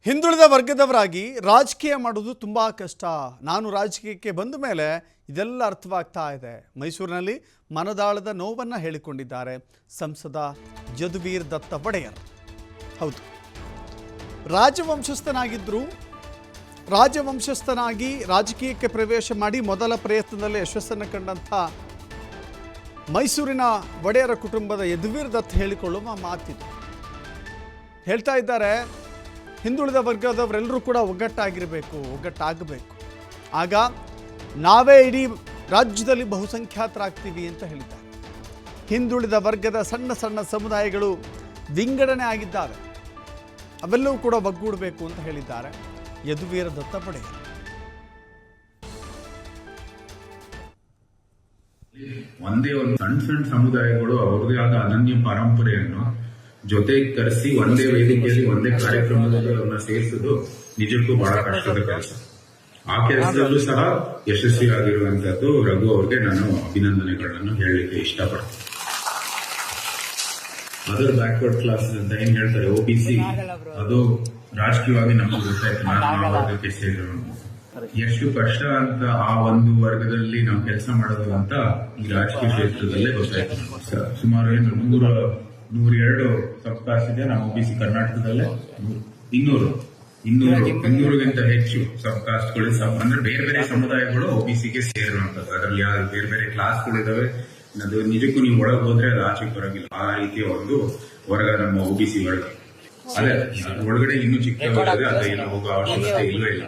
ಹಿಂದುಳಿದ ವರ್ಗದವರಾಗಿ ರಾಜಕೀಯ ಮಾಡೋದು ತುಂಬ ಕಷ್ಟ. ನಾನು ರಾಜಕೀಯಕ್ಕೆ ಬಂದ ಮೇಲೆ ಇದೆಲ್ಲ ಅರ್ಥವಾಗ್ತಾ ಇದೆ. ಮೈಸೂರಿನಲ್ಲಿ ಮನದಾಳದ ನೋವನ್ನು ಹೇಳಿಕೊಂಡಿದ್ದಾರೆ ಸಂಸದ ಯದುವೀರ್ ದತ್ತ ಒಡೆಯರ್. ಹೌದು, ರಾಜವಂಶಸ್ಥನಾಗಿ ರಾಜಕೀಯಕ್ಕೆ ಪ್ರವೇಶ ಮಾಡಿ ಮೊದಲ ಪ್ರಯತ್ನದಲ್ಲಿ ಯಶಸ್ಸನ್ನು ಕಂಡಂಥ ಮೈಸೂರಿನ ಒಡೆಯರ ಕುಟುಂಬದ ಯದುವೀರ್ ದತ್ ಹೇಳಿಕೊಳ್ಳುವ ಮಾತಿದು. ಹೇಳ್ತಾ ಇದ್ದಾರೆ, ಹಿಂದುಳಿದ ವರ್ಗದವರೆಲ್ಲರೂ ಕೂಡ ಒಗ್ಗಟ್ಟಾಗಬೇಕು. ಆಗ ನಾವೇ ಇಡೀ ರಾಜ್ಯದಲ್ಲಿ ಬಹುಸಂಖ್ಯಾತರಾಗ್ತೀವಿ ಅಂತ ಹೇಳಿದ್ದಾರೆ. ಹಿಂದುಳಿದ ವರ್ಗದ ಸಣ್ಣ ಸಣ್ಣ ಸಮುದಾಯಗಳು ವಿಂಗಡಣೆ ಆಗಿದ್ದಾವೆ, ಅವೆಲ್ಲವೂ ಕೂಡ ಒಗ್ಗೂಡಬೇಕು ಅಂತ ಹೇಳಿದ್ದಾರೆ ಯದುವೀರ್ ದತ್ತ ಒಡೆಯರ್. ಒಂದೇ ಒಂದು ಸಣ್ಣ ಸಣ್ಣ ಸಮುದಾಯಗಳು ಅವ್ರದೇ ಆದ ಅನನ್ಯ ಪರಂಪರೆಯನ್ನು ಜೊತೆಗೆ ತರಿಸಿ ಒಂದೇ ವೇದಿಕೆಯಲ್ಲಿ ಒಂದೇ ಕಾರ್ಯಕ್ರಮದಲ್ಲಿ ಅವ್ರನ್ನ ಸೇರಿಸೋದು ನಿಜಕ್ಕೂ ಬಹಳ ಕಷ್ಟದ ಕೆಲಸ. ಆ ಕೆಲಸದಲ್ಲೂ ಸಹ ಯಶಸ್ವಿಯಾಗಿರುವಂತದ್ದು ರಘು ಅವ್ರಿಗೆ ನಾನು ಅಭಿನಂದನೆಗಳನ್ನು ಹೇಳಲಿಕ್ಕೆ ಇಷ್ಟಪಡ್ತೀನಿ. ಅದರ್ ಬ್ಯಾಕ್ವರ್ಡ್ ಕ್ಲಾಸ್ ಅಂತ ಏನ್ ಹೇಳ್ತಾರೆ, OBC, ಅದು ರಾಜಕೀಯವಾಗಿ ನಮಗೆ ಗೊತ್ತಾಯ್ತು. ನಾನು ಆ ವರ್ಗಕ್ಕೆ ಸೇರಿರೋನು, ಎಷ್ಟು ಕಷ್ಟ ಅಂತ ಆ ಒಂದು ವರ್ಗದಲ್ಲಿ ನಾವು ಕೆಲಸ ಮಾಡೋದು ಅಂತ ಈ ರಾಜಕೀಯ ಕ್ಷೇತ್ರದಲ್ಲೇ ಗೊತ್ತಾಯ್ತು. ಸುಮಾರು 102 ಸಬ್ಕಾಸ್ಟ್ ಇದೆ ನಮ್ಮ OBC ಕರ್ನಾಟಕದಲ್ಲೇ. 200ಗಿಂತ ಹೆಚ್ಚು ಸಬ್ಕಾಸ್ಟ್ಗಳು, ಅಂದ್ರೆ ಬೇರೆ ಬೇರೆ ಸಮುದಾಯಗಳು OBCಗೆ ಸೇರಿರುವಂತದ್ದು. ಅದರಲ್ಲಿ ಯಾರು ಬೇರೆ ಬೇರೆ ಕ್ಲಾಸ್ಗಳಿದಾವೆ, ಅದು ನಿಜಕ್ಕೂ ನೀವು ಒಳಗೆ ಹೋದ್ರೆ ಅದು ಆಚೆ ಬರೋಗಿಲ್ಲ. ಆ ರೀತಿಯ ಒಂದು ವರ್ಗ ನಮ್ಮ OBC ವರ್ಗ. ಅದೇ ಒಳಗಡೆ ಇನ್ನೂ ಚಿಕ್ಕವರಿದೆ, ಅದು ಏನು ಹೋಗೋ ಅವಶ್ಯಕತೆ ಇಲ್ಲವೇ ಇಲ್ಲ.